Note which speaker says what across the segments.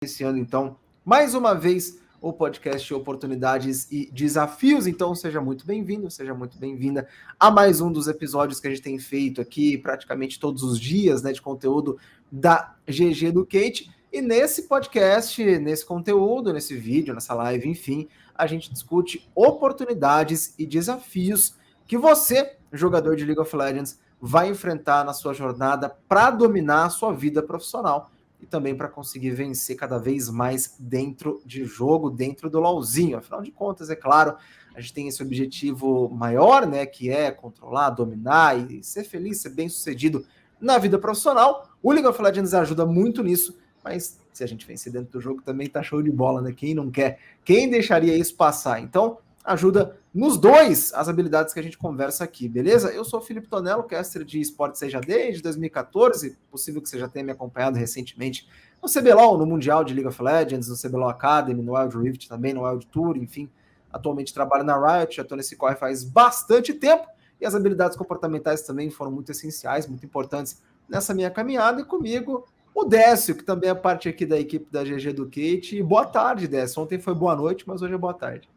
Speaker 1: Iniciando, então, mais uma vez o podcast Oportunidades e Desafios. Então, seja muito bem-vindo, seja muito bem-vinda a mais um dos episódios que a gente tem feito aqui praticamente todos os dias, né, de conteúdo da GG Educate. E nesse podcast, nesse conteúdo, nesse vídeo, nessa live, enfim, a gente discute oportunidades e desafios que você, jogador de League of Legends, vai enfrentar na sua jornada para dominar a sua vida profissional e também para conseguir vencer cada vez mais dentro de jogo, dentro do LoLzinho. Afinal de contas, é claro, a gente tem esse objetivo maior, né, que é controlar, dominar e ser feliz, ser bem-sucedido na vida profissional. O League of Legends ajuda muito nisso, mas se a gente vencer dentro do jogo também tá show de bola, né? Quem não quer? Quem deixaria isso passar? Então, ajuda nos dois as habilidades que a gente conversa aqui, beleza? Eu sou o Felipe Tonello, caster de esportes já desde 2014, possível que você já tenha me acompanhado recentemente no CBLOL, no Mundial de League of Legends, no CBLOL Academy, no Wild Rift também, no Wild Tour, enfim. Atualmente trabalho na Riot, já estou nesse corre faz bastante tempo, e as habilidades comportamentais também foram muito essenciais, muito importantes nessa minha caminhada, e comigo o Décio, que também é parte aqui da equipe da GG Educate. Boa tarde, Décio. Ontem foi boa noite, mas hoje é boa tarde.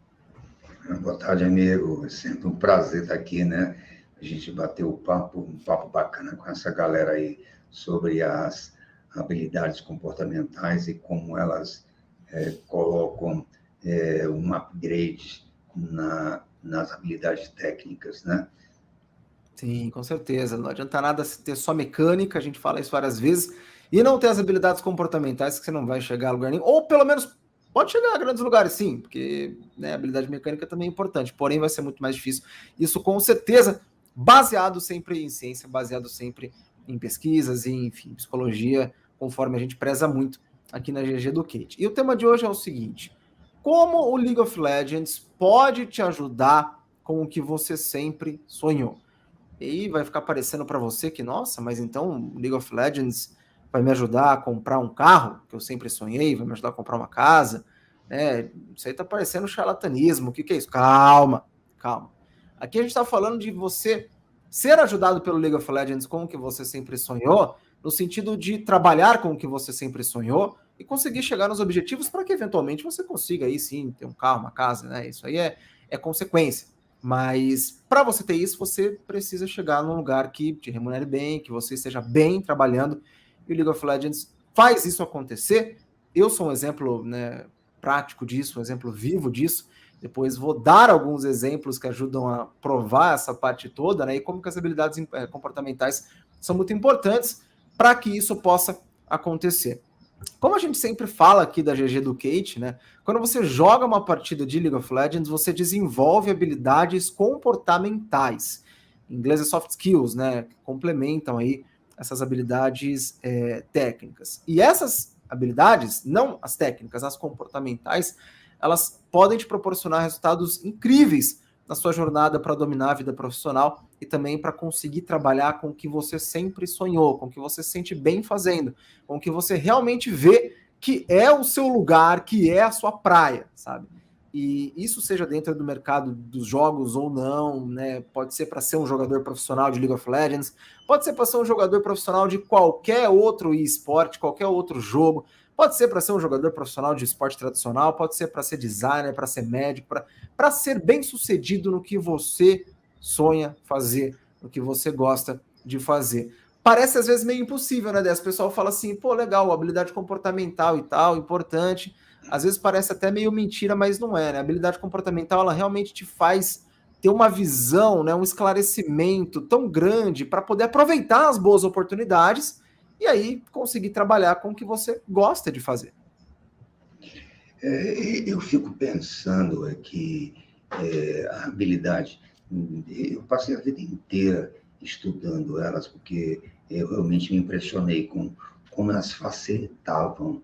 Speaker 2: Boa tarde, amigo. É sempre um prazer estar aqui, né? A gente bateu um papo bacana com essa galera aí sobre as habilidades comportamentais e como elas colocam um upgrade nas habilidades técnicas, né?
Speaker 1: Sim, com certeza. Não adianta nada ter só mecânica, a gente fala isso várias vezes, e não ter as habilidades comportamentais que você não vai chegar a lugar nenhum, ou pelo menos pode chegar a grandes lugares, sim, porque né, a habilidade mecânica também é importante, porém vai ser muito mais difícil. Isso com certeza, baseado sempre em ciência, baseado sempre em pesquisas e, enfim, psicologia, conforme a gente preza muito aqui na GG Educate. E o tema de hoje é o seguinte: como o League of Legends pode te ajudar com o que você sempre sonhou? E aí vai ficar parecendo para você que, nossa, mas então League of Legends vai me ajudar a comprar um carro, que eu sempre sonhei, vai me ajudar a comprar uma casa, né? Isso aí tá parecendo charlatanismo, o que é isso? Calma, calma. Aqui a gente está falando de você ser ajudado pelo League of Legends com o que você sempre sonhou, no sentido de trabalhar com o que você sempre sonhou e conseguir chegar nos objetivos para que eventualmente você consiga aí sim ter um carro, uma casa, né? Isso aí é consequência. Mas para você ter isso, você precisa chegar num lugar que te remunere bem, que você esteja bem trabalhando. E o League of Legends faz isso acontecer. Eu sou um exemplo, né, prático disso, um exemplo vivo disso. Depois vou dar alguns exemplos que ajudam a provar essa parte toda, né? E como que as habilidades comportamentais são muito importantes para que isso possa acontecer. Como a gente sempre fala aqui da GG Educate, né? Quando você joga uma partida de League of Legends, você desenvolve habilidades comportamentais. Em inglês é soft skills, né? Que complementam aí essas habilidades técnicas. E essas habilidades, não as técnicas, as comportamentais, elas podem te proporcionar resultados incríveis na sua jornada para dominar a vida profissional e também para conseguir trabalhar com o que você sempre sonhou, com o que você se sente bem fazendo, com o que você realmente vê que é o seu lugar, que é a sua praia, sabe? E isso seja dentro do mercado dos jogos ou não, né? Pode ser para ser um jogador profissional de League of Legends, pode ser para ser um jogador profissional de qualquer outro esporte, qualquer outro jogo, pode ser para ser um jogador profissional de esporte tradicional, pode ser para ser designer, para ser médico, para ser bem sucedido no que você sonha fazer, no que você gosta de fazer. Parece às vezes meio impossível, né? As pessoal fala assim, pô, legal, habilidade comportamental e tal, importante. Às vezes parece até meio mentira, mas não é, né? A habilidade comportamental, ela realmente te faz ter uma visão, né, um esclarecimento tão grande para poder aproveitar as boas oportunidades e aí conseguir trabalhar com o que você gosta de fazer.
Speaker 2: Eu fico pensando que a habilidade, eu passei a vida inteira estudando elas, porque eu realmente me impressionei com como elas facilitavam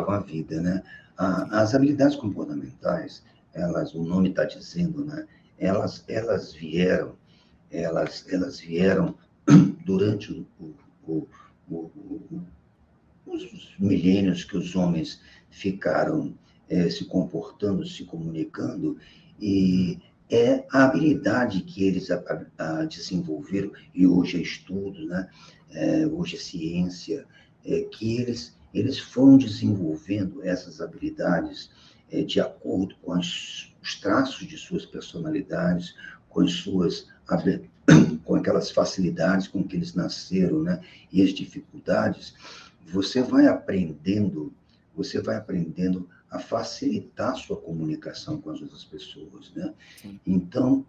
Speaker 2: a vida, né? As habilidades comportamentais, o nome está dizendo, né? Elas vieram durante os milênios que os homens ficaram se comportando, se comunicando, e é a habilidade que eles desenvolveram, e hoje é estudo, né? Hoje é ciência, que eles eles foram desenvolvendo essas habilidades de acordo com os traços de suas personalidades, com as suas com aquelas facilidades com que eles nasceram, né? E as dificuldades, você vai aprendendo a facilitar a sua comunicação com as outras pessoas, né? Sim. Então,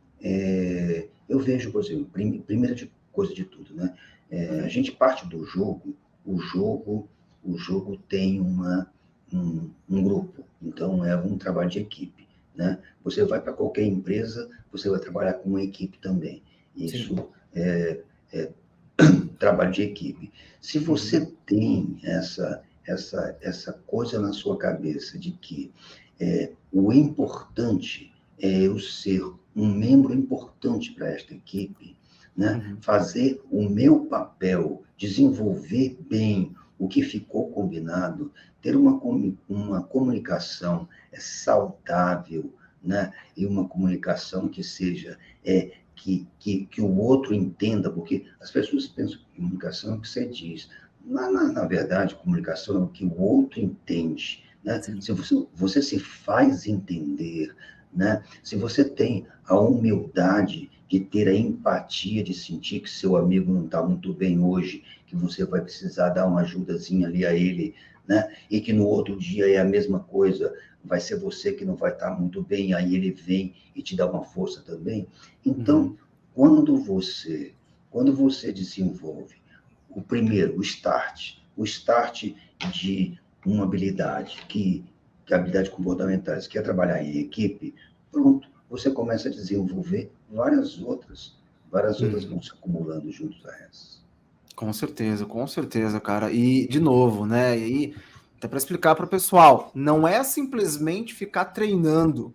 Speaker 2: eu vejo, por exemplo, primeira coisa de tudo, né? A gente parte do jogo, o jogo tem um grupo, então é um trabalho de equipe, né? Você vai para qualquer empresa, você vai trabalhar com uma equipe também. Isso é trabalho de equipe. Se você tem essa coisa na sua cabeça de que o importante é eu ser um membro importante para esta equipe, né? Fazer o meu papel, desenvolver bem o que ficou combinado, ter uma comunicação saudável, né? E uma comunicação que seja que o outro entenda, porque as pessoas pensam que comunicação é o que você diz. Na verdade, comunicação é o que o outro entende, né? Se você se faz entender, né? Se você tem a humildade de ter a empatia, de sentir que seu amigo não está muito bem hoje, que você vai precisar dar uma ajudazinha ali a ele, né? E que no outro dia é a mesma coisa, vai ser você que não vai estar muito bem, aí ele vem e te dá uma força também. Então, quando você desenvolve o start de uma habilidade, que habilidades comportamentais, que é trabalhar em equipe, pronto, você começa a desenvolver várias outras vão se acumulando junto a essas.
Speaker 1: Com certeza, cara. E, de novo, né, e aí, até para explicar para o pessoal, não é simplesmente ficar treinando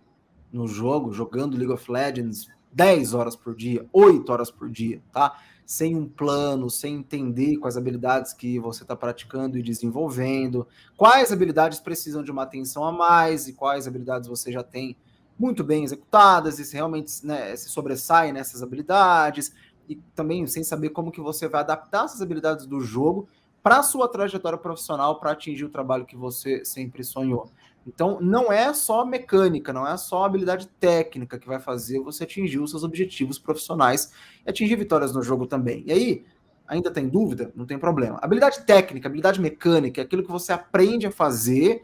Speaker 1: no jogo, jogando League of Legends 10 horas por dia, 8 horas por dia, tá? Sem um plano, sem entender quais habilidades que você está praticando e desenvolvendo, quais habilidades precisam de uma atenção a mais e quais habilidades você já tem muito bem executadas e se realmente, né, se sobressai nessas habilidades, e também sem saber como que você vai adaptar essas habilidades do jogo para a sua trajetória profissional, para atingir o trabalho que você sempre sonhou. Então, não é só mecânica, não é só habilidade técnica que vai fazer você atingir os seus objetivos profissionais e atingir vitórias no jogo também. E aí, ainda tem dúvida? Não tem problema. Habilidade técnica, habilidade mecânica é aquilo que você aprende a fazer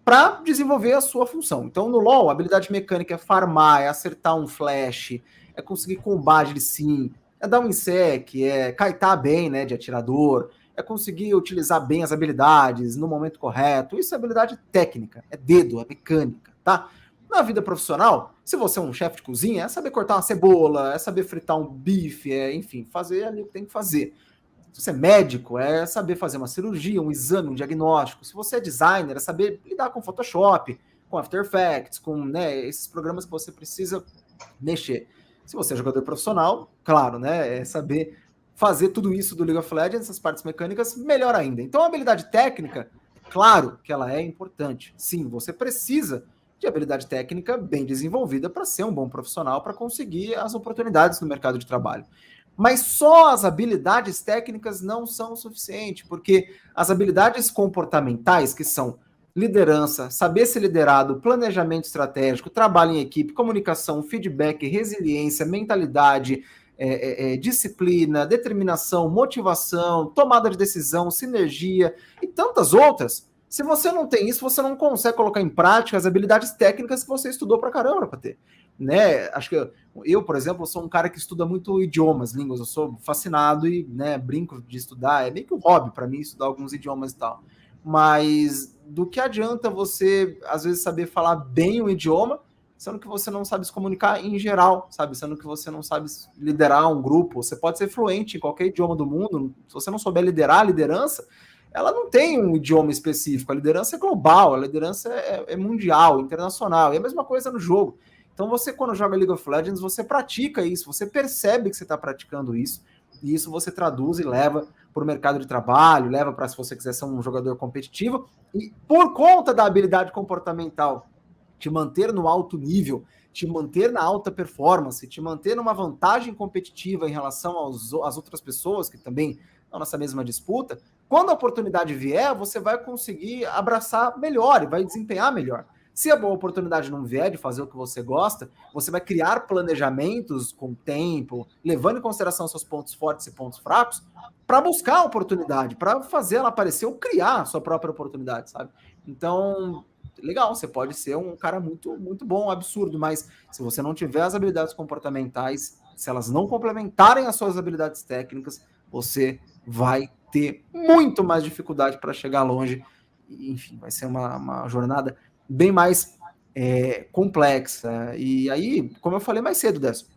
Speaker 1: para desenvolver a sua função. Então, no LoL, a habilidade mecânica é farmar, é acertar um flash, é conseguir combate de sim, é dar um insec, é kaitar bem, né, de atirador, é conseguir utilizar bem as habilidades no momento correto. Isso é habilidade técnica, é dedo, é mecânica, tá? Na vida profissional, se você é um chefe de cozinha, é saber cortar uma cebola, é saber fritar um bife, enfim, fazer ali o que tem que fazer. Se você é médico, é saber fazer uma cirurgia, um exame, um diagnóstico. Se você é designer, é saber lidar com Photoshop, com After Effects, com, né, esses programas que você precisa mexer. Se você é jogador profissional, claro, né, é saber fazer tudo isso do League of Legends, essas partes mecânicas, melhor ainda. Então, a habilidade técnica, claro que ela é importante. Sim, você precisa de habilidade técnica bem desenvolvida para ser um bom profissional, para conseguir as oportunidades no mercado de trabalho. Mas só as habilidades técnicas não são o suficiente, porque as habilidades comportamentais, que são liderança, saber ser liderado, planejamento estratégico, trabalho em equipe, comunicação, feedback, resiliência, mentalidade, disciplina, determinação, motivação, tomada de decisão, sinergia e tantas outras. Se você não tem isso, você não consegue colocar em prática as habilidades técnicas que você estudou pra caramba para ter. Né? Acho que eu, por exemplo, sou um cara que estuda muito idiomas, línguas, eu sou fascinado e, né, brinco de estudar, é meio que um hobby para mim estudar alguns idiomas e tal. Mas do que adianta você, às vezes, saber falar bem o idioma, sendo que você não sabe se comunicar em geral, sabe? Sendo que você não sabe liderar um grupo. Você pode ser fluente em qualquer idioma do mundo, se você não souber liderar a liderança, ela não tem um idioma específico, a liderança é global, a liderança é mundial, internacional, e a mesma coisa no jogo. Então você, quando joga League of Legends, você pratica isso, você percebe que você está praticando isso, e isso você traduz e leva para o mercado de trabalho, leva para, se você quiser ser um jogador competitivo, e por conta da habilidade comportamental, te manter no alto nível, te manter na alta performance, te manter numa vantagem competitiva em relação às outras pessoas que também nessa mesma disputa, quando a oportunidade vier, você vai conseguir abraçar melhor e vai desempenhar melhor. Se a boa oportunidade não vier de fazer o que você gosta, você vai criar planejamentos com tempo, levando em consideração seus pontos fortes e pontos fracos, para buscar a oportunidade, para fazer ela aparecer ou criar a sua própria oportunidade, sabe? Então, legal, você pode ser um cara muito, muito bom, absurdo, mas se você não tiver as habilidades comportamentais, se elas não complementarem as suas habilidades técnicas, você vai ter muito mais dificuldade para chegar longe. Enfim, vai ser uma jornada bem mais complexa. E aí, como eu falei mais cedo, Décio,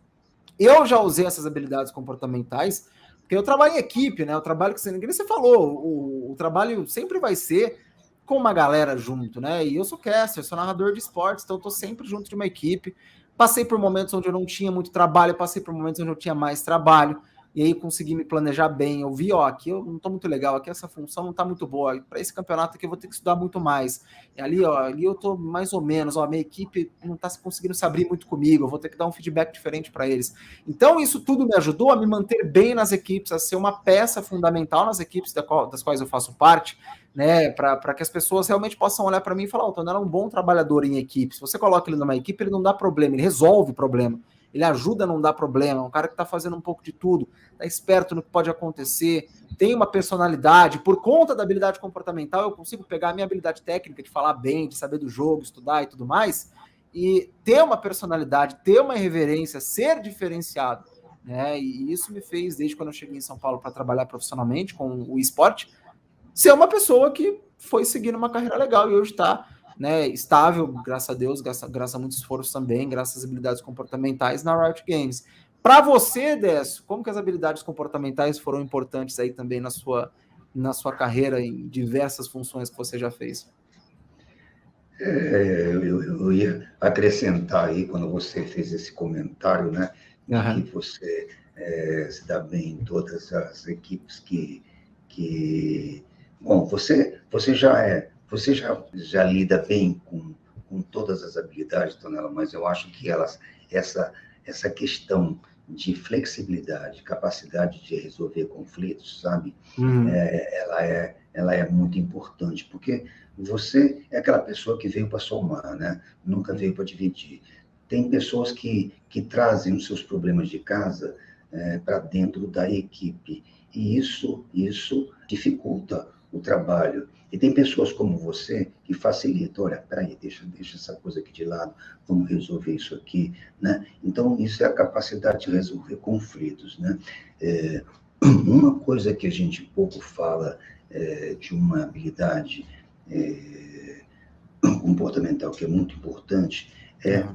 Speaker 1: eu já usei essas habilidades comportamentais, porque eu trabalho em equipe, né? O trabalho que você falou, o trabalho sempre vai ser com uma galera junto, né? E eu sou caster, sou narrador de esportes, então eu tô sempre junto de uma equipe. Passei por momentos onde eu não tinha muito trabalho, passei por momentos onde eu tinha mais trabalho, e aí consegui me planejar bem. Eu vi, ó, aqui eu não tô muito legal, aqui essa função não tá muito boa. Para esse campeonato aqui eu vou ter que estudar muito mais. E ali, ó, ali eu tô mais ou menos, ó, a minha equipe não tá conseguindo se abrir muito comigo, eu vou ter que dar um feedback diferente para eles. Então, isso tudo me ajudou a me manter bem nas equipes, a ser uma peça fundamental nas equipes das quais eu faço parte, né, para que as pessoas realmente possam olhar para mim e falar, o Tonelo é um bom trabalhador em equipe. Se você coloca ele numa equipe, ele não dá problema, ele resolve problema, ele ajuda a não dar problema, é um cara que está fazendo um pouco de tudo, está esperto no que pode acontecer, tem uma personalidade, por conta da habilidade comportamental, eu consigo pegar a minha habilidade técnica de falar bem, de saber do jogo, estudar e tudo mais, e ter uma personalidade, ter uma reverência, ser diferenciado, né? E isso me fez, desde quando eu cheguei em São Paulo para trabalhar profissionalmente com o esporte, ser uma pessoa que foi seguindo uma carreira legal e hoje está, né, estável, graças a Deus, graças a muito esforço também, graças às habilidades comportamentais na Riot Games. Para você, Décio, como que as habilidades comportamentais foram importantes aí também na sua carreira em diversas funções que você já fez?
Speaker 2: Eu ia acrescentar aí, quando você fez esse comentário, né, de que você se dá bem em todas as equipes bom, você já lida bem com todas as habilidades, Tonela, mas eu acho que essa questão de flexibilidade, capacidade de resolver conflitos, sabe? Ela é muito importante, porque você é aquela pessoa que veio para somar, né? Nunca veio para dividir. Tem pessoas que trazem os seus problemas de casa para dentro da equipe, e isso dificulta o trabalho. E tem pessoas como você que facilitam, olha, peraí, deixa essa coisa aqui de lado, vamos resolver isso aqui, né? Então, isso é a capacidade de resolver conflitos, né? Uma coisa que a gente pouco fala de uma habilidade comportamental que é muito importante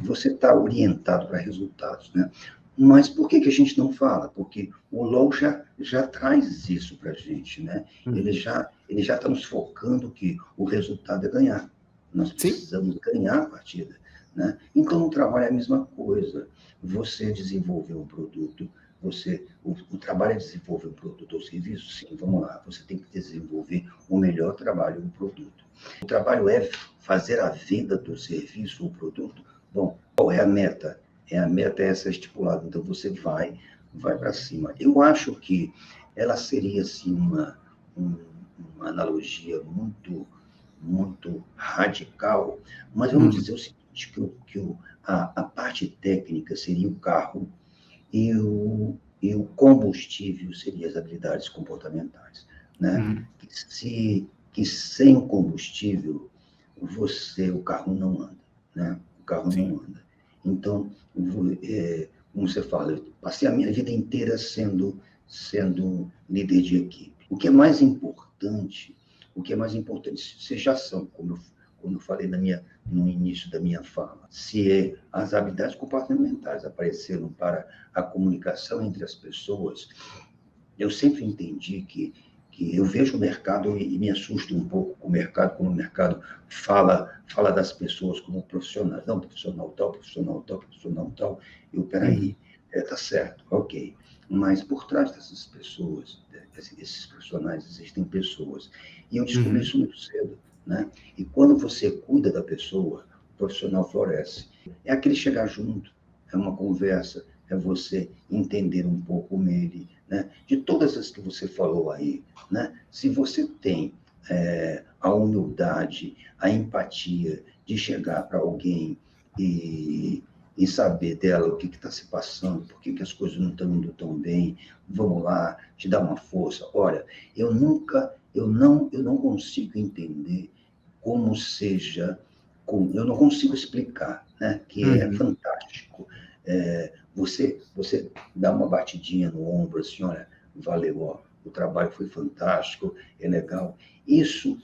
Speaker 2: você estar orientado para resultados, né? Mas por que a gente não fala? Porque o LoL já traz isso para a gente, né? Ele já está nos focando que o resultado é ganhar. Nós precisamos ganhar a partida, né? Então, no trabalho é a mesma coisa. Você desenvolver um produto, o trabalho é desenvolver um produto ou serviço? Sim, vamos lá. Você tem que desenvolver o melhor trabalho do produto. O trabalho é fazer a venda do serviço ou produto? Bom, qual é a meta? A meta é essa estipulada, então você vai para cima. Eu acho que ela seria, assim, uma analogia muito, muito radical, mas vamos dizer o seguinte, que a parte técnica seria o carro e o combustível seria as habilidades comportamentais, né? Que sem combustível, o carro não anda, né? O carro não anda. Então, como você fala, eu passei a minha vida inteira sendo líder de equipe. O que é mais importante, vocês já são, como eu falei no início da minha fala, se as habilidades comportamentais apareceram para a comunicação entre as pessoas, eu sempre entendi que eu vejo o mercado e me assusto um pouco com o mercado, quando o mercado fala das pessoas como profissionais. Não, profissional tal, profissional tal, profissional tal. Peraí, tá certo, ok. Mas por trás dessas pessoas, desses profissionais, existem pessoas. E eu descobri isso muito cedo, né? E quando você cuida da pessoa, o profissional floresce. É aquele chegar junto, é uma conversa, é você entender um pouco ele, né? De todas as que você falou aí, né? Se você tem a humildade, a empatia de chegar para alguém e saber dela o que está se passando, por que as coisas não estão indo tão bem, vamos lá, te dar uma força. Olha, eu não consigo entender como seja, eu não consigo explicar, né? Que é fantástico. Você dá uma batidinha no ombro, assim, olha, valeu, ó, o trabalho foi fantástico, é legal. Isso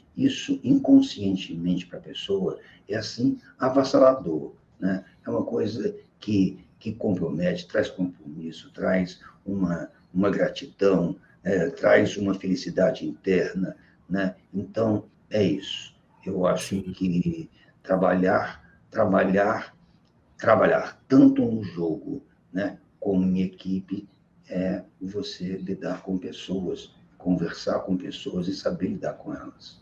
Speaker 2: inconscientemente para a pessoa é assim avassalador, né? É uma coisa que compromete, traz compromisso, traz uma gratidão, traz uma felicidade interna, né? Então, é isso. Eu acho
Speaker 1: Sim.
Speaker 2: que trabalhar tanto no jogo, né, como em equipe, é você lidar com pessoas, conversar com pessoas e saber lidar com elas.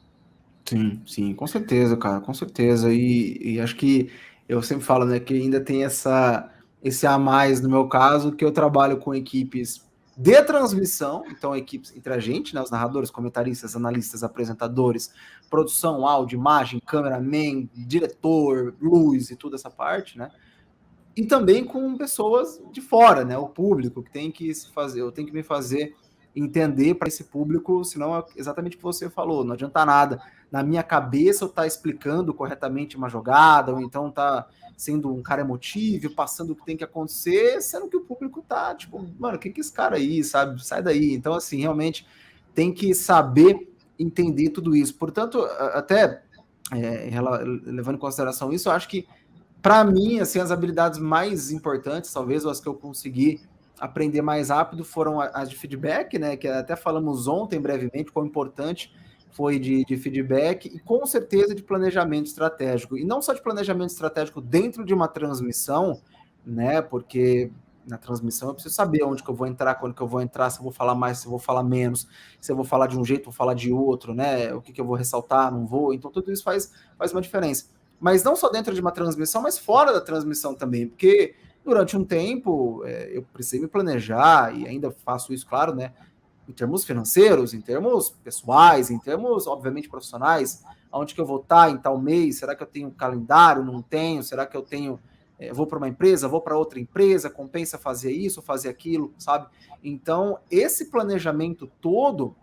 Speaker 1: Sim, sim, com certeza, cara, com certeza. E acho que eu sempre falo, né, que ainda tem esse a mais no meu caso, que eu trabalho com equipes de transmissão, então equipes entre a gente, né, os narradores, comentaristas, analistas, apresentadores, produção, áudio, imagem, cameraman, diretor, luz e toda essa parte, né? E também com pessoas de fora, né? O público que tem que se fazer, eu tenho que me fazer entender para esse público, senão é exatamente o que você falou, não adianta nada. Na minha cabeça eu tá explicando corretamente uma jogada, ou então tá sendo um cara emotivo, passando o que tem que acontecer, sendo que o público tá tipo, mano, o que esse cara aí, sabe? Sai daí. Então, assim, realmente tem que saber entender tudo isso. Portanto, até levando em consideração isso, eu acho que para mim, assim, as habilidades mais importantes, talvez, ou as que eu consegui aprender mais rápido, foram as de feedback, né? Que até falamos ontem, brevemente, quão importante foi de feedback, e com certeza de planejamento estratégico. E não só de planejamento estratégico dentro de uma transmissão, né? Porque na transmissão eu preciso saber onde que eu vou entrar, quando que eu vou entrar, se eu vou falar mais, se eu vou falar menos, se eu vou falar de um jeito, vou falar de outro, né? O que eu vou ressaltar, não vou. Então, tudo isso faz uma diferença. Mas não só dentro de uma transmissão, mas fora da transmissão também, porque durante um tempo eu precisei me planejar, e ainda faço isso, claro, né? Em termos financeiros, em termos pessoais, em termos, obviamente, profissionais, aonde que eu vou estar em tal mês, será que eu tenho um calendário, não tenho, será que eu tenho, vou para uma empresa, vou para outra empresa, compensa fazer isso, fazer aquilo, sabe? Então, esse planejamento todo,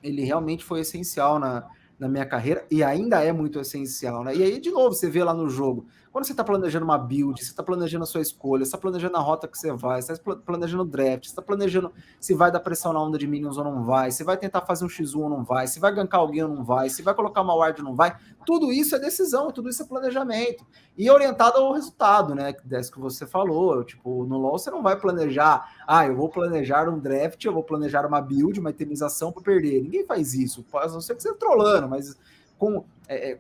Speaker 1: ele realmente foi essencial na minha carreira e ainda é muito essencial, né? E aí, de novo, você vê lá no jogo, quando você está planejando uma build, você está planejando a sua escolha, você está planejando a rota que você vai, você está planejando o draft, você está planejando se vai dar pressão na onda de minions ou não vai, se vai tentar fazer um X1 ou não vai, se vai gankar alguém ou não vai, se vai colocar uma ward ou não vai, tudo isso é decisão, tudo isso é planejamento. E orientado ao resultado, né? Desse que você falou, tipo, no LoL você não vai planejar, eu vou planejar um draft, eu vou planejar uma build, uma itemização para perder. Ninguém faz isso, a não ser que você esteja trolando, mas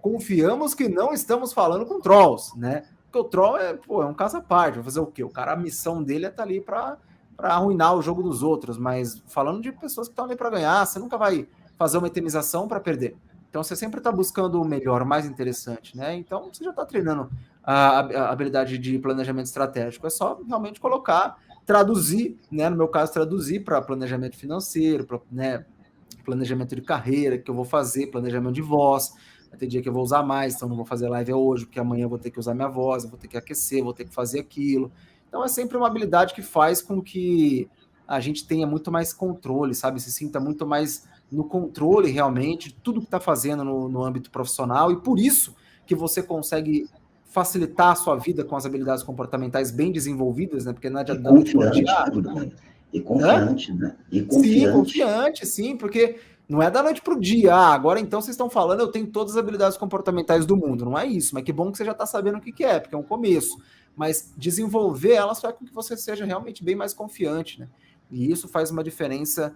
Speaker 1: confiamos que não estamos falando com trolls, né? Porque o troll é um caso à parte, vai fazer o quê? O cara, a missão dele é estar ali para arruinar o jogo dos outros, mas falando de pessoas que estão ali para ganhar, você nunca vai fazer uma itemização para perder. Então você sempre está buscando o melhor, o mais interessante, né? Então você já está treinando a habilidade de planejamento estratégico. É só realmente colocar, traduzir, né? No meu caso, traduzir para planejamento financeiro, para, né, planejamento de carreira que eu vou fazer, planejamento de voz. Vai ter dia que eu vou usar mais, então não vou fazer live hoje, porque amanhã eu vou ter que usar minha voz, eu vou ter que aquecer, vou ter que fazer aquilo. Então é sempre uma habilidade que faz com que a gente tenha muito mais controle, sabe? Se sinta muito mais no controle realmente de tudo que está fazendo no âmbito profissional, e por isso que você consegue facilitar a sua vida com as habilidades comportamentais bem desenvolvidas, né? Porque não
Speaker 2: E
Speaker 1: adianta da noite pro
Speaker 2: confiante,
Speaker 1: dia.
Speaker 2: né, Bruno? E
Speaker 1: Hã?
Speaker 2: confiante, né? E
Speaker 1: Sim,
Speaker 2: confiante.
Speaker 1: confiante, sim, porque não é da noite para o dia. Agora então vocês estão falando, eu tenho todas as habilidades comportamentais do mundo. Não é isso, mas que bom que você já está sabendo o que é, porque é um começo. Mas desenvolver elas faz com que você seja realmente bem mais confiante, né? E isso faz uma diferença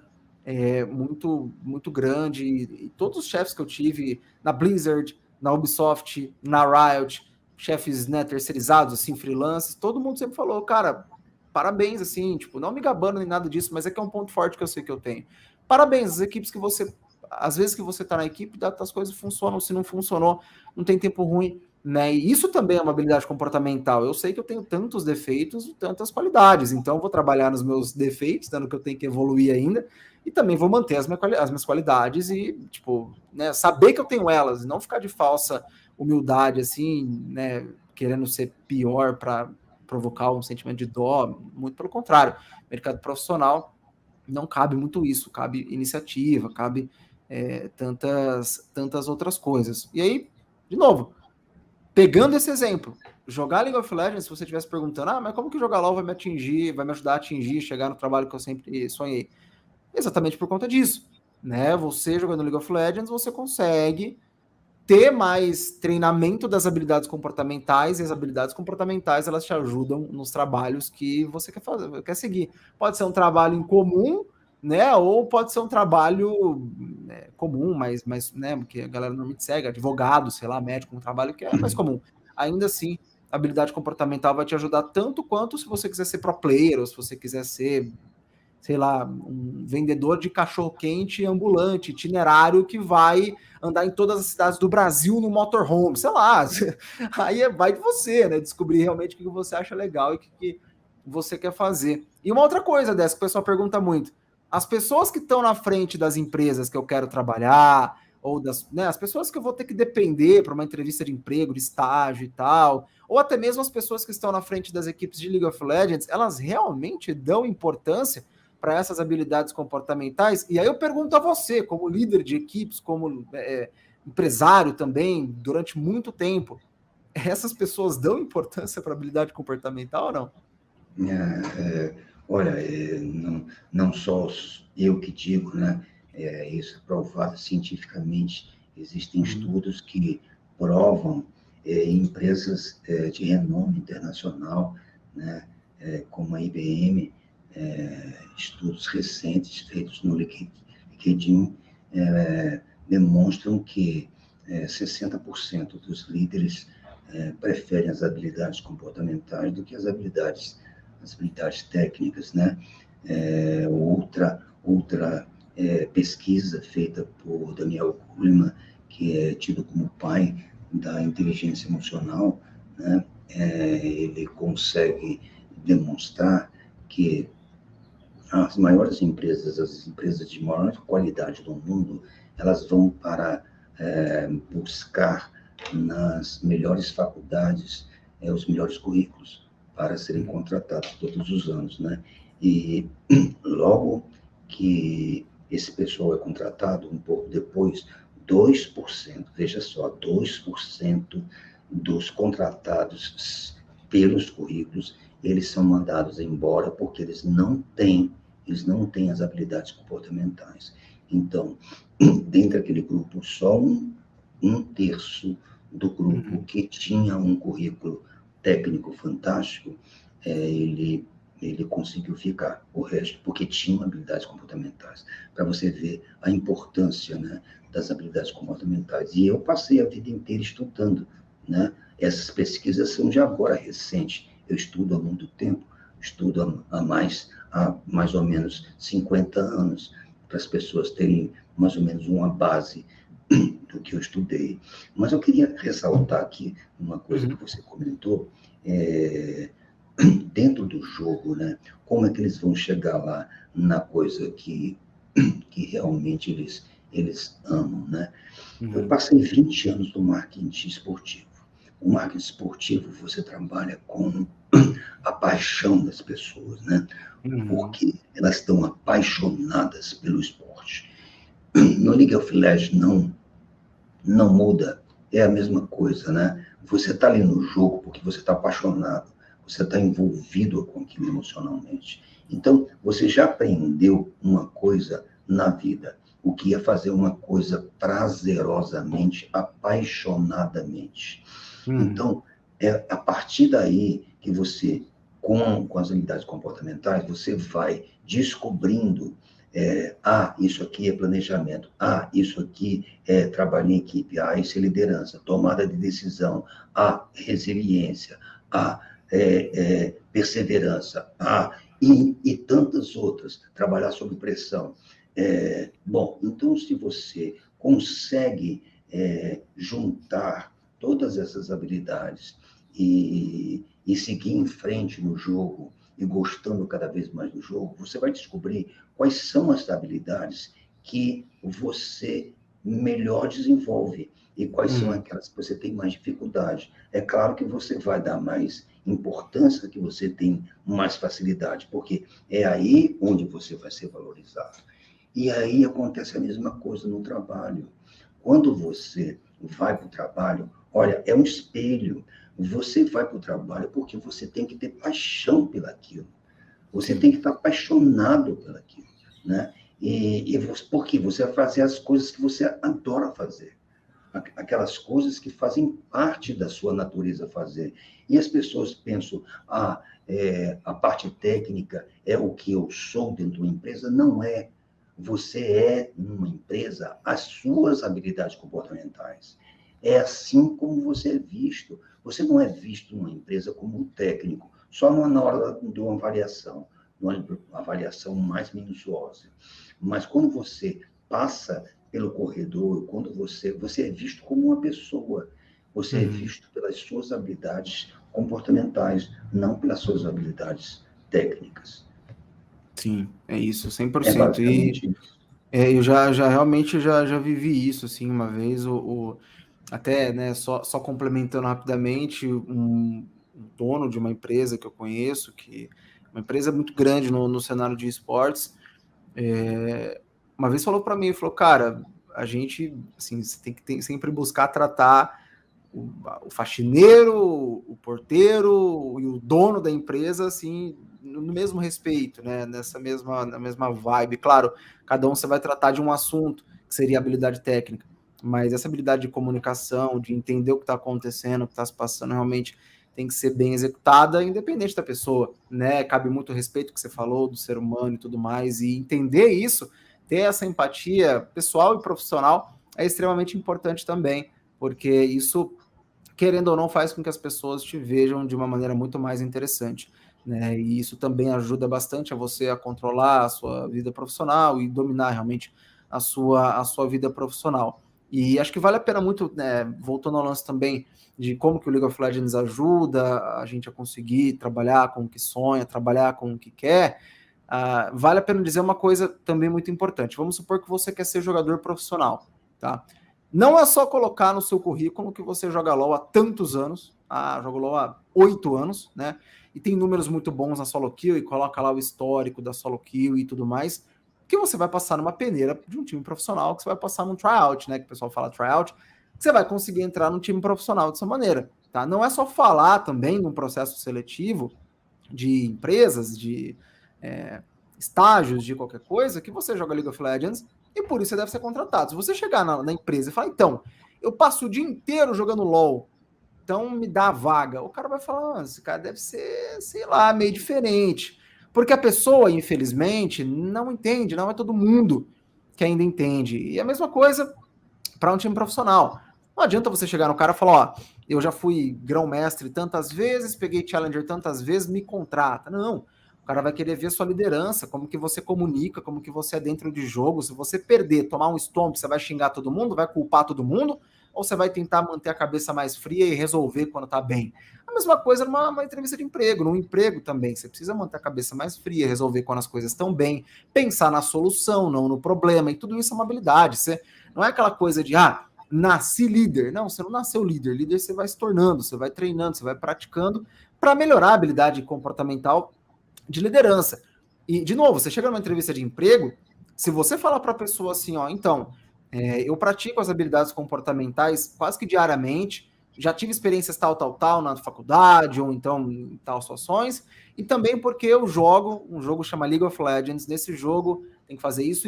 Speaker 1: muito, muito grande. E todos os chefes que eu tive na Blizzard, na Ubisoft, na Riot, chefes, né, terceirizados, assim, freelancers, todo mundo sempre falou, cara, parabéns, assim, tipo, não me gabando nem nada disso, mas é que é um ponto forte que eu sei que eu tenho. Parabéns, as equipes às vezes que você tá na equipe, as coisas funcionam, se não funcionou, não tem tempo ruim, né? E isso também é uma habilidade comportamental. Eu sei que eu tenho tantos defeitos e tantas qualidades, então eu vou trabalhar nos meus defeitos, dando que eu tenho que evoluir ainda, e também vou manter as minhas qualidades e, tipo, né, saber que eu tenho elas, não ficar de falsa humildade, assim, né, querendo ser pior para provocar um sentimento de dó, muito pelo contrário. Mercado profissional não cabe muito isso, cabe iniciativa, cabe tantas outras coisas. E aí, de novo, pegando esse exemplo, jogar League of Legends, se você estivesse perguntando, mas como que jogar LoL vai me atingir, vai me ajudar a atingir, chegar no trabalho que eu sempre sonhei? Exatamente por conta disso, né? Você jogando League of Legends, você consegue ter mais treinamento das habilidades comportamentais, e as habilidades comportamentais, elas te ajudam nos trabalhos que você quer fazer, quer seguir. Pode ser um trabalho em comum, né? Ou pode ser um trabalho comum, mas né, que a galera normalmente segue, advogado, sei lá, médico, um trabalho que é mais comum. Ainda assim, a habilidade comportamental vai te ajudar tanto quanto se você quiser ser pro player, ou se você quiser ser, sei lá, um vendedor de cachorro-quente ambulante, itinerário, que vai andar em todas as cidades do Brasil no motorhome, sei lá. Aí vai de você, né? Descobrir realmente o que você acha legal e o que você quer fazer. E uma outra coisa dessa que o pessoal pergunta muito: as pessoas que estão na frente das empresas que eu quero trabalhar, ou as pessoas que eu vou ter que depender para uma entrevista de emprego, de estágio e tal, ou até mesmo as pessoas que estão na frente das equipes de League of Legends, elas realmente dão importância para essas habilidades comportamentais? E aí eu pergunto a você, como líder de equipes, como empresário também, durante muito tempo, essas pessoas dão importância para a habilidade comportamental ou não?
Speaker 2: Olha, não só eu que digo, né? Isso é provado cientificamente. Existem estudos que provam em empresas de renome internacional, né? Como a IBM, estudos recentes feitos no LinkedIn demonstram que 60% dos líderes preferem as habilidades comportamentais do que as habilidades técnicas, né? Outra pesquisa feita por Daniel Goleman, que é tido como pai da inteligência emocional, né? Ele consegue demonstrar que as maiores empresas, as empresas de maior qualidade do mundo, elas vão para buscar nas melhores faculdades os melhores currículos para serem contratados todos os anos, né? E logo que esse pessoal é contratado, um pouco depois, 2%, veja só, 2% dos contratados pelos currículos, eles são mandados embora porque eles não têm as habilidades comportamentais. Então, dentro daquele grupo, só um terço do grupo que tinha um currículo técnico fantástico, ele conseguiu ficar. O resto, porque tinha habilidades comportamentais. Para você ver a importância, né, das habilidades comportamentais. E eu passei a vida inteira estudando, né? Essas pesquisas são de agora recentes. Eu estudo há muito tempo, estudo há mais ou menos 50 anos, para as pessoas terem mais ou menos uma base do que eu estudei. Mas eu queria ressaltar aqui uma coisa que você comentou, dentro do jogo, né? Como é que eles vão chegar lá na coisa que realmente eles amam, né? Eu passei 20 anos no marketing esportivo. O marketing esportivo, você trabalha com a paixão das pessoas, né? Porque elas estão apaixonadas pelo esporte. No League of Legends não muda, é a mesma coisa, né? Você está ali no jogo porque você está apaixonado, você está envolvido com aquilo emocionalmente. Então, você já aprendeu uma coisa na vida, o que é fazer uma coisa prazerosamente, apaixonadamente. Então, é a partir daí que você, com as habilidades comportamentais, você vai descobrindo isso aqui é planejamento, isso aqui é trabalho em equipe, isso é liderança, tomada de decisão, resiliência, perseverança, e tantas outras, trabalhar sob pressão. Bom, então, se você consegue juntar todas essas habilidades e seguir em frente no jogo e gostando cada vez mais do jogo, você vai descobrir quais são as habilidades que você melhor desenvolve e quais são aquelas que você tem mais dificuldade. É claro que você vai dar mais importância, que você tem mais facilidade, porque é aí onde você vai ser valorizado. E aí acontece a mesma coisa no trabalho. Quando você vai para o trabalho, olha, é um espelho. Você vai para o trabalho porque você tem que ter paixão pelaquilo. Você tem que estar apaixonado pelaquilo, né? Porque você vai fazer as coisas que você adora fazer. Aquelas coisas que fazem parte da sua natureza fazer. E as pessoas pensam, a parte técnica é o que eu sou dentro de uma empresa. Não é. Você é, numa empresa, as suas habilidades comportamentais. É assim como você é visto. Você não é visto numa empresa como um técnico, só na hora de uma avaliação mais minuciosa. Mas quando você passa pelo corredor, quando você é visto como uma pessoa, você é visto pelas suas habilidades comportamentais, não pelas suas habilidades técnicas.
Speaker 1: Sim, é isso, 100%.
Speaker 2: É basicamente isso.
Speaker 1: Eu já realmente já vivi isso, assim, uma vez, até, né, só complementando rapidamente, um dono de uma empresa que eu conheço, que uma empresa muito grande no cenário de esportes, uma vez falou para mim, falou, cara, a gente, assim, você tem que sempre buscar tratar o faxineiro, o porteiro e o dono da empresa, assim, no mesmo respeito, né? Na mesma vibe. Claro, cada um você vai tratar de um assunto, que seria habilidade técnica, mas essa habilidade de comunicação, de entender o que está acontecendo, o que está se passando, realmente tem que ser bem executada, independente da pessoa, né? Cabe muito respeito que você falou do ser humano e tudo mais, e entender isso, ter essa empatia pessoal e profissional é extremamente importante também, porque isso, querendo ou não, faz com que as pessoas te vejam de uma maneira muito mais interessante, né? E isso também ajuda bastante a você a controlar a sua vida profissional e dominar realmente a sua vida profissional. E acho que vale a pena muito, né, voltando ao lance também de como que o League of Legends ajuda a gente a conseguir trabalhar com o que sonha, trabalhar com o que quer, vale a pena dizer uma coisa também muito importante. Vamos supor que você quer ser jogador profissional, tá? Não é só colocar no seu currículo que você joga LoL há tantos anos, joga LoL há 8 anos, né? E tem números muito bons na solo kill e coloca lá o histórico da solo kill e tudo mais, que você vai passar numa peneira de um time profissional, que você vai passar num tryout, né? Que o pessoal fala tryout, que você vai conseguir entrar num time profissional dessa maneira, tá? Não é só falar também num processo seletivo de empresas, de estágios, de qualquer coisa, que você joga League of Legends e por isso você deve ser contratado. Se você chegar na empresa e falar, então, eu passo o dia inteiro jogando LoL, então me dá a vaga, o cara vai falar, esse cara deve ser, sei lá, meio diferente. Porque a pessoa, infelizmente, não entende, não é todo mundo que ainda entende. E a mesma coisa para um time profissional. Não adianta você chegar no cara e falar, ó, eu já fui grão-mestre tantas vezes, peguei challenger tantas vezes, me contrata. Não. O cara vai querer ver sua liderança, como que você comunica, como que você é dentro de jogo. Se você perder, tomar um stomp, você vai xingar todo mundo, vai culpar todo mundo, ou você vai tentar manter a cabeça mais fria e resolver quando tá bem? A mesma coisa numa entrevista de emprego, num emprego também. Você precisa manter a cabeça mais fria, resolver quando as coisas estão bem, pensar na solução, não no problema, e tudo isso é uma habilidade. Você não é aquela coisa de, nasci líder. Não, você não nasceu líder. Líder você vai se tornando, você vai treinando, você vai praticando para melhorar a habilidade comportamental de liderança. E, de novo, você chega numa entrevista de emprego, se você falar para a pessoa assim, ó, então, eu pratico as habilidades comportamentais quase que diariamente, já tive experiências tal na faculdade, ou então em tal situações, e também porque eu jogo um jogo chama League of Legends, nesse jogo tem que fazer isso,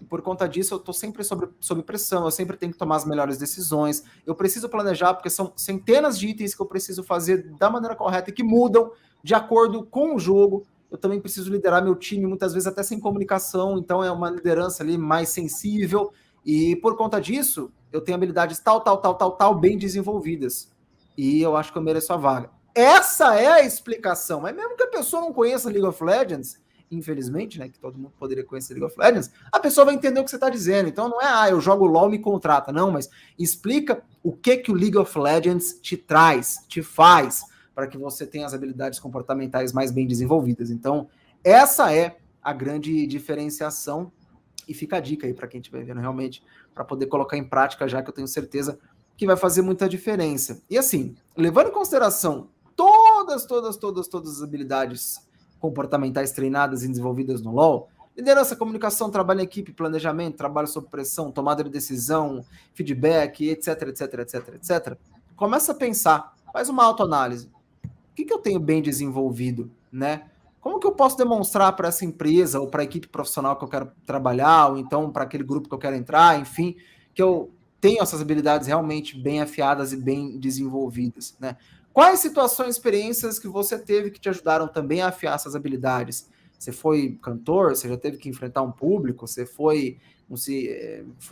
Speaker 1: e por conta disso eu estou sempre sob pressão, eu sempre tenho que tomar as melhores decisões, eu preciso planejar, porque são centenas de itens que eu preciso fazer da maneira correta e que mudam de acordo com o jogo. Eu também preciso liderar meu time, muitas vezes até sem comunicação, então é uma liderança ali mais sensível, e por conta disso, eu tenho habilidades tal, bem desenvolvidas, e eu acho que eu mereço a vaga. Essa é a explicação, mas mesmo que a pessoa não conheça League of Legends, infelizmente, né, que todo mundo poderia conhecer League of Legends, a pessoa vai entender o que você está dizendo. Então não é, eu jogo LoL, me contrata, não, mas explica o que o League of Legends te traz, te faz, para que você tenha as habilidades comportamentais mais bem desenvolvidas. Então, essa é a grande diferenciação, e fica a dica aí para quem estiver vendo realmente, para poder colocar em prática, já que eu tenho certeza que vai fazer muita diferença. E assim, levando em consideração todas as habilidades comportamentais treinadas e desenvolvidas no LoL, liderança, comunicação, trabalho em equipe, planejamento, trabalho sob pressão, tomada de decisão, feedback, etc. Começa a pensar, faz uma autoanálise. O que eu tenho bem desenvolvido, né? Como que eu posso demonstrar para essa empresa ou para a equipe profissional que eu quero trabalhar, ou então para aquele grupo que eu quero entrar, enfim, que eu tenho essas habilidades realmente bem afiadas e bem desenvolvidas, né? Quais situações, experiências que você teve que te ajudaram também a afiar essas habilidades? Você foi cantor, você já teve que enfrentar um público, você foi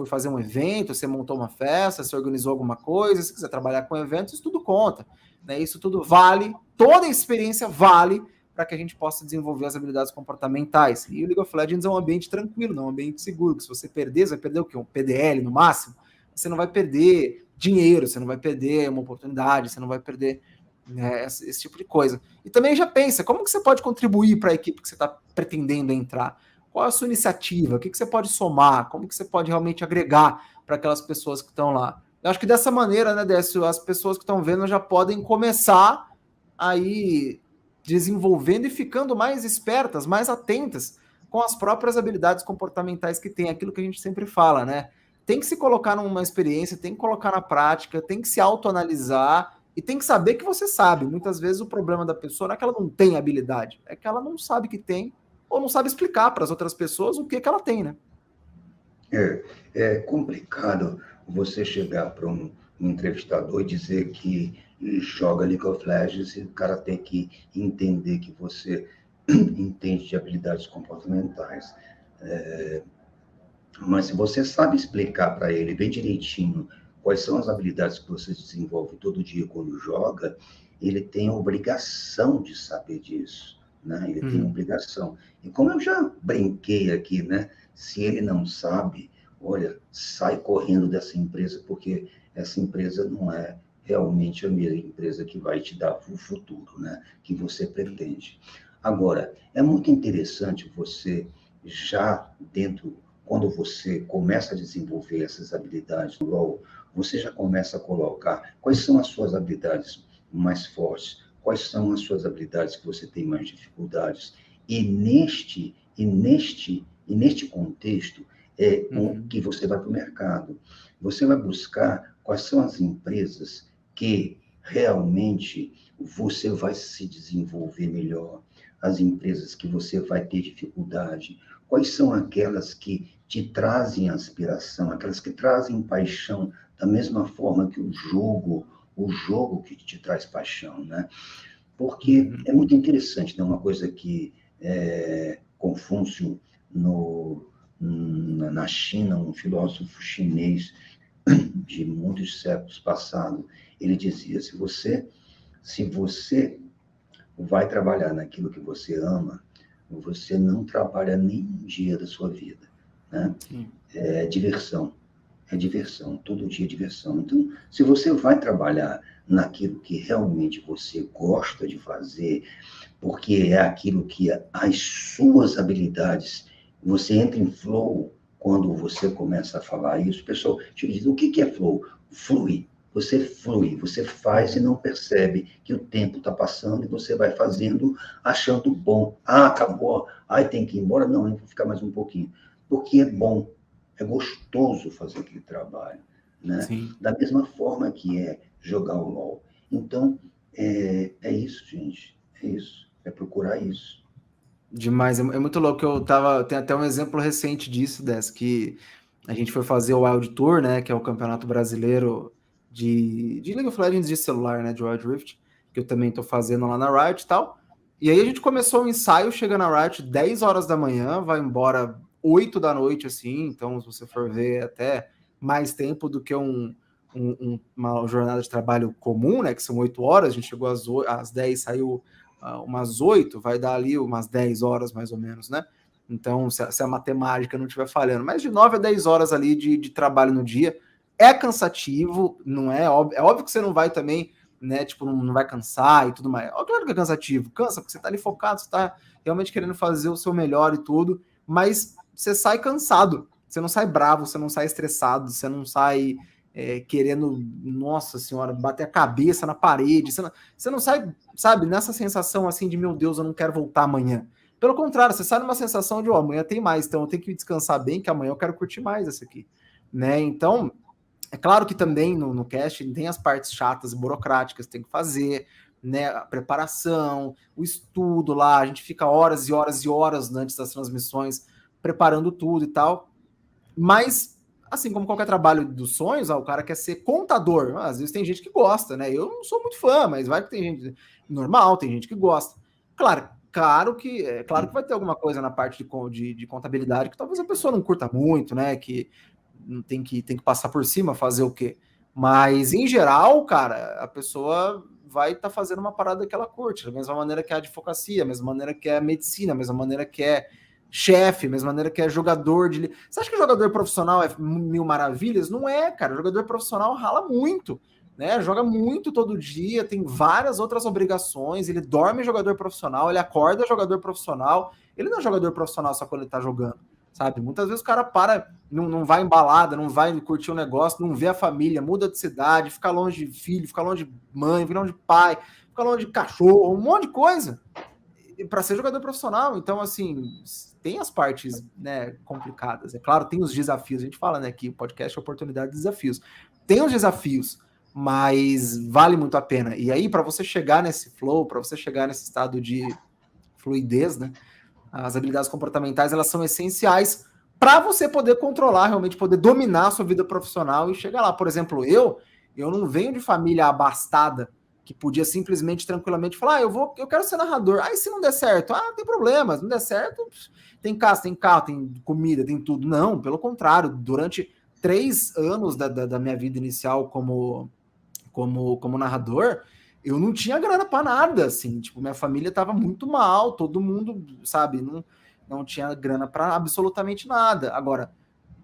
Speaker 1: fazer um evento, você montou uma festa, você organizou alguma coisa, se quiser trabalhar com eventos, isso tudo conta, né? Isso tudo vale, toda a experiência vale para que a gente possa desenvolver as habilidades comportamentais. E o League of Legends é um ambiente tranquilo, não é um ambiente seguro, que se você perder, você vai perder o quê? Um PDL no máximo? Você não vai perder dinheiro, você não vai perder uma oportunidade, você não vai perder, né, esse tipo de coisa. E também já pensa, como que você pode contribuir para a equipe que você está pretendendo entrar? Qual é a sua iniciativa? O que você pode somar? Como que você pode realmente agregar para aquelas pessoas que estão lá? Eu acho que dessa maneira, né, Décio, as pessoas que estão vendo já podem começar aí desenvolvendo e ficando mais espertas, mais atentas com as próprias habilidades comportamentais que tem, aquilo que a gente sempre fala, né? Tem que se colocar numa experiência, tem que colocar na prática, tem que se autoanalisar e tem que saber que você sabe. Muitas vezes o problema da pessoa não é que ela não tem habilidade, é que ela não sabe que tem ou não sabe explicar para as outras pessoas o que ela tem, né?
Speaker 2: É complicado você chegar para um entrevistador e dizer que joga League of Legends e o cara tem que entender que você entende de habilidades comportamentais. Mas se você sabe explicar para ele bem direitinho quais são as habilidades que você desenvolve todo dia quando joga, ele tem a obrigação de saber disso, né? Ele tem a obrigação. E como eu já brinquei aqui, né? Se ele não sabe, olha, sai correndo dessa empresa, porque essa empresa não é realmente a mesma empresa que vai te dar o futuro, né? Que você pretende. Agora, é muito interessante você já dentro, quando você começa a desenvolver essas habilidades no LoL, você já começa a colocar quais são as suas habilidades mais fortes, quais são as suas habilidades que você tem mais dificuldades. E neste contexto que você vai para o mercado. Você vai buscar quais são as empresas que realmente você vai se desenvolver melhor, as empresas que você vai ter dificuldade, quais são aquelas que te trazem aspiração, aquelas que trazem paixão, da mesma forma que o jogo que te traz paixão, né? Porque é muito interessante, né? Uma coisa que Confúcio, na China, um filósofo chinês de muitos séculos passados, ele dizia, se você vai trabalhar naquilo que você ama, você não trabalha nenhum dia da sua vida, né? É diversão, todo dia é diversão. Então, se você vai trabalhar naquilo que realmente você gosta de fazer, porque é aquilo que as suas habilidades, você entra em flow quando você começa a falar isso. Pessoal, deixa eu dizer, o que é flow? Flui. Você flui, você faz e não percebe que o tempo está passando e você vai fazendo, achando bom. Ah, acabou. Ai, tem que ir embora? Não, eu vou ficar mais um pouquinho. Porque é bom, é gostoso fazer aquele trabalho, né?
Speaker 1: Sim.
Speaker 2: Da mesma forma que é jogar o LOL. Então, é isso, gente. É isso. É procurar isso.
Speaker 1: Demais, é muito louco. Tem até um exemplo recente disso, que a gente foi fazer o Wild Tour, né? Que é o campeonato brasileiro de League of Legends de celular, né? De Wild Rift, que eu também tô fazendo lá na Riot e tal. E aí a gente começou o ensaio, chega na Riot 10 horas da manhã, vai embora 8 da noite, assim. Então, se você for ver, até mais tempo do que uma jornada de trabalho comum, né? Que são 8 horas. A gente chegou às 10, saiu umas 8, vai dar ali umas 10 horas mais ou menos, né? Então, se a matemática não estiver falhando, mas de 9 a 10 horas ali de trabalho no dia, é cansativo, não é óbvio, é óbvio que você não vai também, né, tipo, não vai cansar e tudo mais. Claro que é cansativo, cansa, porque você tá ali focado, você tá realmente querendo fazer o seu melhor e tudo, mas você sai cansado, você não sai bravo, você não sai estressado, você não sai querendo, nossa senhora, bater a cabeça na parede, você não sai, sabe, nessa sensação assim de, meu Deus, eu não quero voltar amanhã. Pelo contrário, você sai numa sensação de, amanhã tem mais, então eu tenho que descansar bem, que amanhã eu quero curtir mais essa aqui, né? Então, é claro que também no casting tem as partes chatas e burocráticas que tem que fazer, né? A preparação, o estudo lá, a gente fica horas e horas e horas antes das transmissões preparando tudo e tal. Mas, assim como qualquer trabalho dos sonhos, o cara quer ser contador. Às vezes tem gente que gosta, né? Eu não sou muito fã, mas vai que tem gente normal, tem gente que gosta. Claro que vai ter alguma coisa na parte de contabilidade que talvez a pessoa não curta muito, né? Que tem que passar por cima, fazer o quê? Mas, em geral, cara, a pessoa vai estar fazendo uma parada que ela curte, da mesma maneira que é a advocacia, da mesma maneira que é a medicina, da mesma maneira que é chefe, da mesma maneira que é jogador de... Você acha que jogador profissional é mil maravilhas? Não é, cara. O jogador profissional rala muito, né? Joga muito todo dia, tem várias outras obrigações, ele dorme jogador profissional, ele acorda jogador profissional, ele não é jogador profissional só quando ele tá jogando, sabe? Muitas vezes o cara não vai em balada, não vai curtir um negócio, não vê a família, muda de cidade, fica longe de filho, fica longe de mãe, fica longe de pai, fica longe de cachorro, um monte de coisa para ser jogador profissional. Então, assim, tem as partes, né, complicadas. É claro, tem os desafios. A gente fala, né, que o podcast é oportunidade de desafios. Tem os desafios, mas vale muito a pena. E aí, para você chegar nesse flow, para você chegar nesse estado de fluidez, né, as habilidades comportamentais, elas são essenciais para você poder controlar, realmente poder dominar a sua vida profissional e chegar lá. Por exemplo, eu não venho de família abastada, que podia simplesmente, tranquilamente falar, eu quero ser narrador. Aí se não der certo, não tem problema, se não der certo, tem casa, tem carro, tem comida, tem tudo. Não, pelo contrário, durante 3 anos da minha vida inicial como narrador, eu não tinha grana para nada, assim, tipo, minha família estava muito mal, todo mundo, sabe, não tinha grana para absolutamente nada. Agora,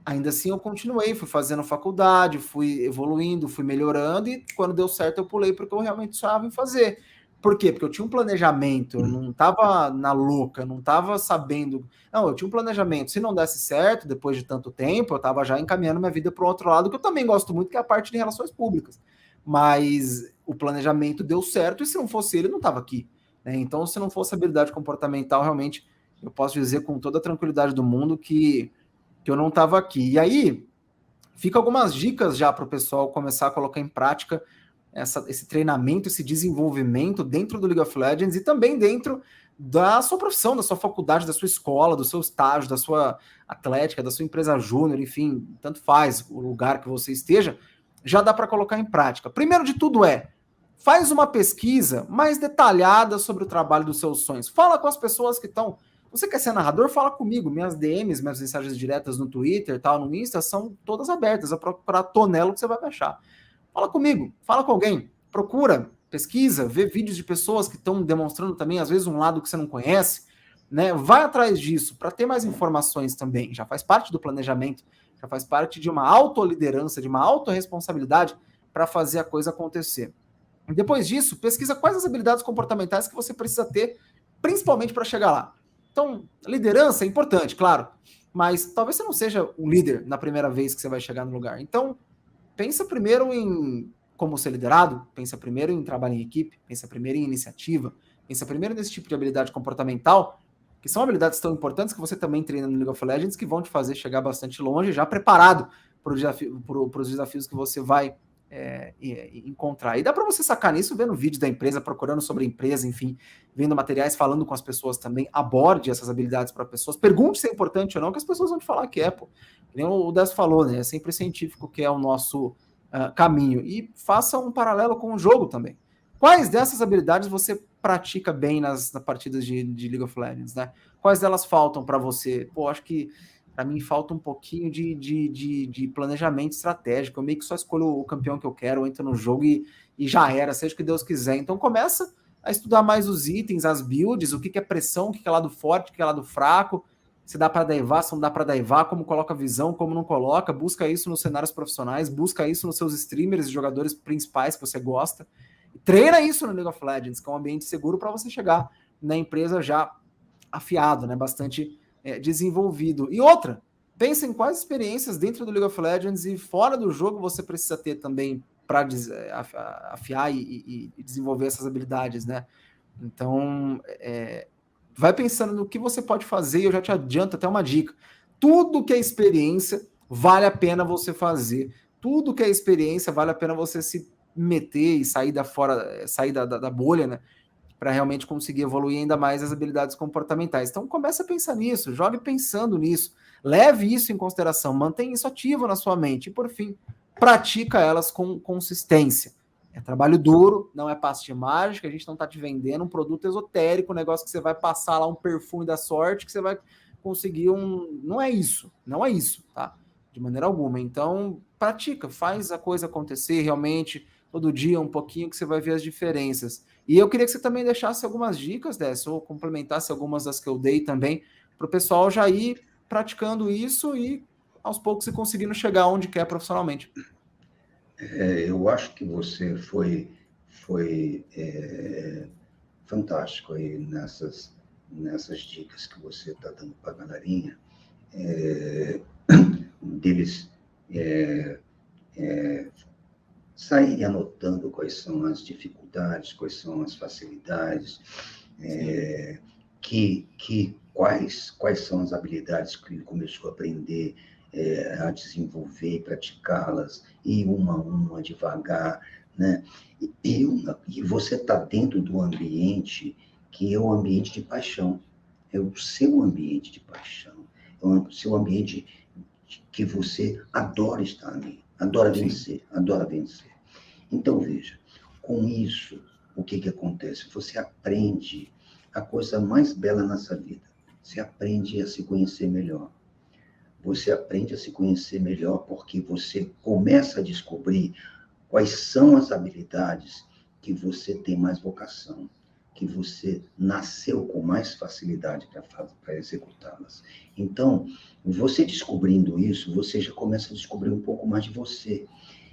Speaker 1: ainda assim eu continuei, fui fazendo faculdade, fui evoluindo, fui melhorando, e quando deu certo eu pulei porque eu realmente sonhava em fazer. Por quê? Porque eu tinha um planejamento, eu não estava na louca, não estava sabendo... Não, eu tinha um planejamento. Se não desse certo, depois de tanto tempo, eu estava já encaminhando minha vida para o outro lado, que eu também gosto muito, que é a parte de relações públicas. Mas o planejamento deu certo, e se não fosse ele, não estava aqui, né? Então, se não fosse habilidade comportamental, realmente, eu posso dizer com toda a tranquilidade do mundo que eu não estava aqui. E aí, fica algumas dicas já para o pessoal começar a colocar em prática esse treinamento, esse desenvolvimento dentro do League of Legends e também dentro da sua profissão, da sua faculdade, da sua escola, do seu estágio, da sua atlética, da sua empresa júnior, enfim, tanto faz o lugar que você esteja, já dá para colocar em prática. Primeiro de tudo faz uma pesquisa mais detalhada sobre o trabalho dos seus sonhos. Fala com as pessoas que estão... Você quer ser narrador? Fala comigo. Minhas DMs, minhas mensagens diretas no Twitter, tal, no Insta, são todas abertas. É procurar Tonelo que você vai achar. Fala comigo, fala com alguém. Procura, pesquisa, vê vídeos de pessoas que estão demonstrando também, às vezes, um lado que você não conhece, né? Vai atrás disso para ter mais informações também. Já faz parte do planejamento, já faz parte de uma autoliderança, de uma autorresponsabilidade para fazer a coisa acontecer. E depois disso, pesquisa quais as habilidades comportamentais que você precisa ter, principalmente para chegar lá. Então, liderança é importante, claro, mas talvez você não seja um líder na primeira vez que você vai chegar no lugar. Então, pensa primeiro em como ser liderado, pensa primeiro em trabalho em equipe, pensa primeiro em iniciativa, pensa primeiro nesse tipo de habilidade comportamental, que são habilidades tão importantes que você também treina no League of Legends, que vão te fazer chegar bastante longe, já preparado para os desafios que você vai encontrar. E dá para você sacar nisso vendo vídeos da empresa, procurando sobre a empresa, enfim, vendo materiais, falando com as pessoas também, aborde essas habilidades para pessoas, pergunte se é importante ou não, que as pessoas vão te falar que é, pô. Nem o Décio falou, né? É sempre científico que é o nosso caminho. E faça um paralelo com o jogo também. Quais dessas habilidades você pratica bem nas partidas de League of Legends, né? Quais delas faltam para você? Pô, acho que para mim falta um pouquinho de planejamento estratégico. Eu meio que só escolho o campeão que eu quero, entro no jogo e já era, seja o que Deus quiser. Então começa a estudar mais os itens, as builds, o que é pressão, o que é lado forte, o que é lado fraco, se dá para daivar, se não dá para daivar, como coloca visão, como não coloca, busca isso nos cenários profissionais, busca isso nos seus streamers e jogadores principais que você gosta, treina isso no League of Legends, que é um ambiente seguro para você chegar na empresa já afiado, né, bastante desenvolvido. E outra, pensa em quais experiências dentro do League of Legends e fora do jogo você precisa ter também para afiar e desenvolver essas habilidades, né? Então, vai pensando no que você pode fazer, eu já te adianto até uma dica. Tudo que é experiência vale a pena você fazer. Tudo que é experiência vale a pena você se meter e sair da bolha, né? Para realmente conseguir evoluir ainda mais as habilidades comportamentais. Então, comece a pensar nisso, jogue pensando nisso, leve isso em consideração, mantenha isso ativo na sua mente e, por fim, pratica elas com consistência. É trabalho duro, não é passe de mágica, a gente não está te vendendo um produto esotérico, um negócio que você vai passar lá um perfume da sorte, que você vai conseguir um... Não é isso, tá? De maneira alguma. Então, pratica, faz a coisa acontecer realmente, todo dia um pouquinho, que você vai ver as diferenças. E eu queria que você também deixasse algumas dicas dessa, ou complementasse algumas das que eu dei também, para o pessoal já ir praticando isso e aos poucos se conseguindo chegar onde quer profissionalmente.
Speaker 2: Eu acho que você foi fantástico aí nessas dicas que você está dando para a galerinha. Deles saírem anotando quais são as dificuldades, quais são as facilidades, quais são as habilidades que ele começou a aprender, a desenvolver e praticá-las, e uma a uma, devagar, né? E você está dentro do ambiente que é o ambiente de paixão, é o seu ambiente de paixão, é o seu ambiente que você adora estar ali, adora vencer, adora vencer. Então, veja, com isso, o que acontece? Você aprende a coisa mais bela nessa vida. Você aprende a se conhecer melhor. Você aprende a se conhecer melhor porque você começa a descobrir quais são as habilidades que você tem mais vocação, que você nasceu com mais facilidade para executá-las. Então, você descobrindo isso, você já começa a descobrir um pouco mais de você.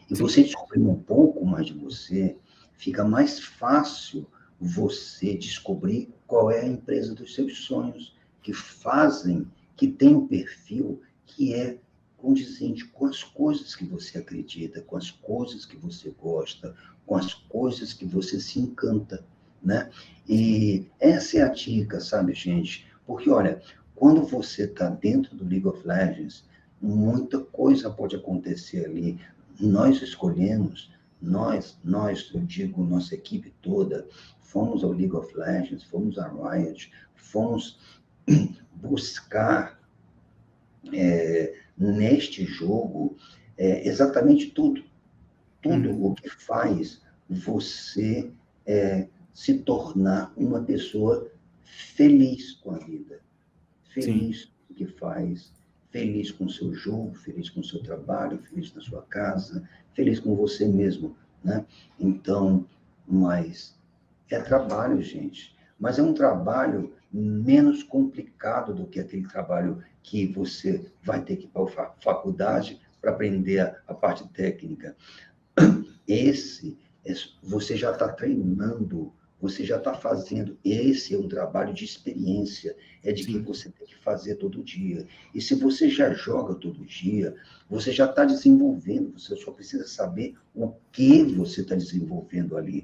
Speaker 2: E você descobrindo um pouco mais de você, fica mais fácil você descobrir qual é a empresa dos seus sonhos, que tem um perfil que é condizente com as coisas que você acredita, com as coisas que você gosta, com as coisas que você se encanta, né? E essa é a dica, sabe, gente? Porque, olha, quando você está dentro do League of Legends, muita coisa pode acontecer ali. Nós escolhemos, eu digo, nossa equipe toda, fomos ao League of Legends, fomos à Riot, fomos buscar neste jogo exatamente tudo o que faz você se tornar uma pessoa feliz com a vida, feliz com o que faz, feliz com o seu jogo, feliz com o seu trabalho, feliz na sua casa, feliz com você mesmo, né? Então, mas é trabalho, gente, mas é um trabalho menos complicado do que aquele trabalho que você vai ter que ir para a faculdade para aprender a parte técnica. Você já está treinando, você já está fazendo. Esse é um trabalho de experiência, é de que você tem que fazer todo dia. E se você já joga todo dia, você já está desenvolvendo, você só precisa saber o que você está desenvolvendo ali.